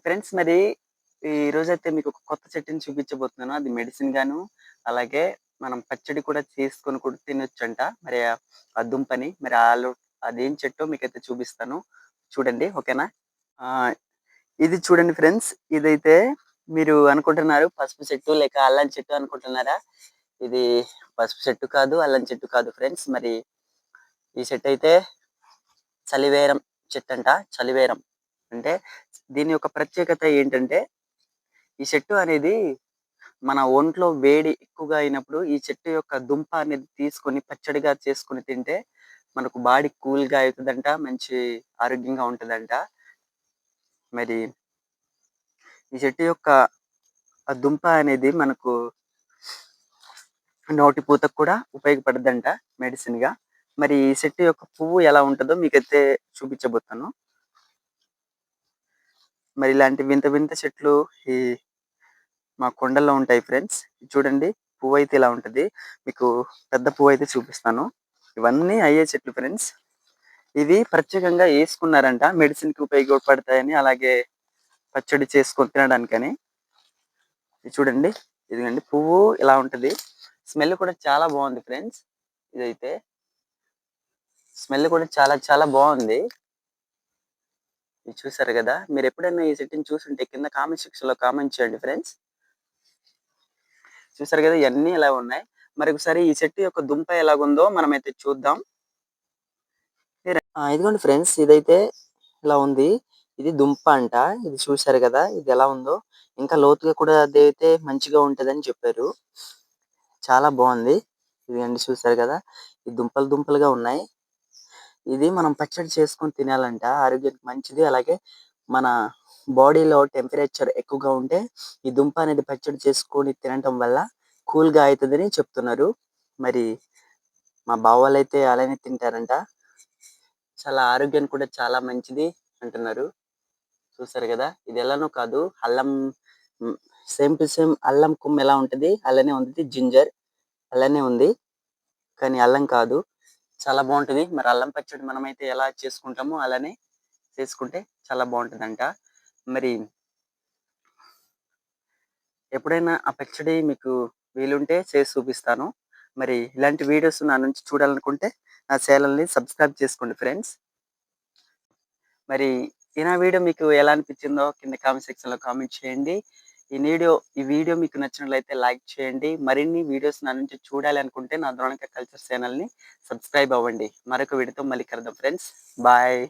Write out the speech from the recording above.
Friends మరి ఈరోజైతే మీకు ఒక కొత్త చెట్టుని చూపించబోతున్నాను. అది మెడిసిన్ గాను, అలాగే మనం పచ్చడి కూడా చేసుకొని కూడా తినొచ్చంట. మరి ఆ దుంపని మరి అదేం చెట్టో మీకైతే చూపిస్తాను. చూడండి. ఓకేనా? ఆహ్, ఇది చూడండి ఫ్రెండ్స్. ఇదైతే మీరు అనుకుంటున్నారు పసుపు చెట్టు లేక అల్లం చెట్టు అనుకుంటున్నారా? ఇది పసుపు చెట్టు కాదు, అల్లం చెట్టు కాదు ఫ్రెండ్స్. మరి ఈ చెట్టయితే చలివేరం చెట్టంట. చలివేరం అంటే దీని యొక్క ప్రత్యేకత ఏంటంటే, ఈ చెట్టు అనేది మన ఒంట్లో వేడి ఎక్కువగా అయినప్పుడు ఈ చెట్టు యొక్క దుంప అనేది తీసుకొని పచ్చడిగా చేసుకొని తింటే మనకు బాడీ కూల్‌గా అయితదంట. మంచి ఆరోగ్యంగా ఉంటదంట. మరి ఈ చెట్టు యొక్క ఆ దుంప అనేది మనకు నోటి పూతకు కూడా ఉపయోగపడుద్దంట మెడిసిన్‌గా. మరి ఈ చెట్టు యొక్క పువ్వు ఎలా ఉంటదో మీకైతే చూపించబోతాను. మరి ఇలాంటి వింత వింత చెట్లు ఈ మా కొండల్లో ఉంటాయి ఫ్రెండ్స్. చూడండి పువ్వయితే ఇలా ఉంటది. మీకు పెద్ద పువ్వయితే చూపిస్తాను. ఇవన్నీ అయ్యే చెట్లు ఫ్రెండ్స్. ఇవి ప్రత్యేకంగా యేసుకున్నారంట మెడిసిన్‌కి ఉపయోగపడతాయని, అలాగే పచ్చడి చేసుకొని తినడానికని. ఇది చూడండి. ఇదిగోండి పువ్వు ఇలా ఉంటది. స్మెల్ కూడా చాలా బావుంది ఫ్రెండ్స్. ఇదైతే స్మెల్ కూడా చాలా చాలా బావుంది. ఇది చూసారు గదా! మీరెప్పుడైనా ఈ చెట్టుని చూసుంటే కింద కామెంట్ సెక్షన్‌లో కామెంట్ చేయండి ఫ్రెండ్స్. చూసారు గదా! ఇయన్నీ ఇలా ఉన్నాయి. మరొకసారి ఈ చెట్టు యొక్క దుంప ఎలాగుందో మనమైతే చూద్దాం. ఇదిగోండి ఫ్రెండ్స్ ఇదైతే ఇలా ఉంది. ఇది దుంప అంట. ఇది చూసారు గదా! ఇది ఎలా ఉందో. ఇంకా లోతుగా కూడా అదైతే మంచిగా ఉంటదని చెప్పారు. చాలా బావుంది. ఇదిగోండి చూసారు గదా! ఈ దుంపలు దుంపలుగా ఉన్నాయి. ఇది మనం పచ్చడి చేసుకొని తినాలంట. ఆరోగ్యానికి మంచిది. అలాగే మన బాడీలో టెంపరేచర్ ఎక్కువగా ఉంటే ఈ దుంప అనేది పచ్చడి చేసుకొని తినటం వల్ల కూల్‌గా అయితదని చెప్తున్నారు. మరి మా బావ వాళ్ళైతే అలానే తింటారంట. చాలా ఆరోగ్యానికి కూడా చాలా మంచిది అంటున్నారు. చూసారు గదా! ఇది ఎలానో కాదు అల్లం హ్మ్. సేమ్ టు సేమ్ అల్లం కొమ్మ ఎలా ఉంటది అలానే ఉంది. జింజర్ అలానే ఉంది. కానీ అల్లం కాదు. చాలా బావుంటది. మరి అల్లం పచ్చడి మనమైతే ఎలా చేసుకుంటామో అలానే చేసుకుంటే చాలా బావుంటదంట. మరి ఎప్పుడైనా ఆ పచ్చడి మీకు వీలుంటే చేసి చూపిస్తాను. మరి ఇలాంటి వీడియోస్ నా నుంచి చూడాలనుకుంటే నా ఛానెల్‌ని సబ్స్క్రైబ్ చేసుకోండి ఫ్రెండ్స్. మరి నా వీడియో మీకు ఎలా అనిపించిందో కింద కామెంట్ సెక్షన్‌లో కామెంట్ చేయండి. ఈ వీడియో మీకు నచ్చినట్లయితే లైక్ చేయండి. మరిన్ని వీడియోస్ నా నుంచి చూడాలి అనుకుంటే నా ద్రోణిక కల్చర్ ఛానెల్‌ని సబ్స్క్రైబ్ అవ్వండి. మరొక వీడియోతో మళ్ళీ కలుద్దాం ఫ్రెండ్స్. బాయ్.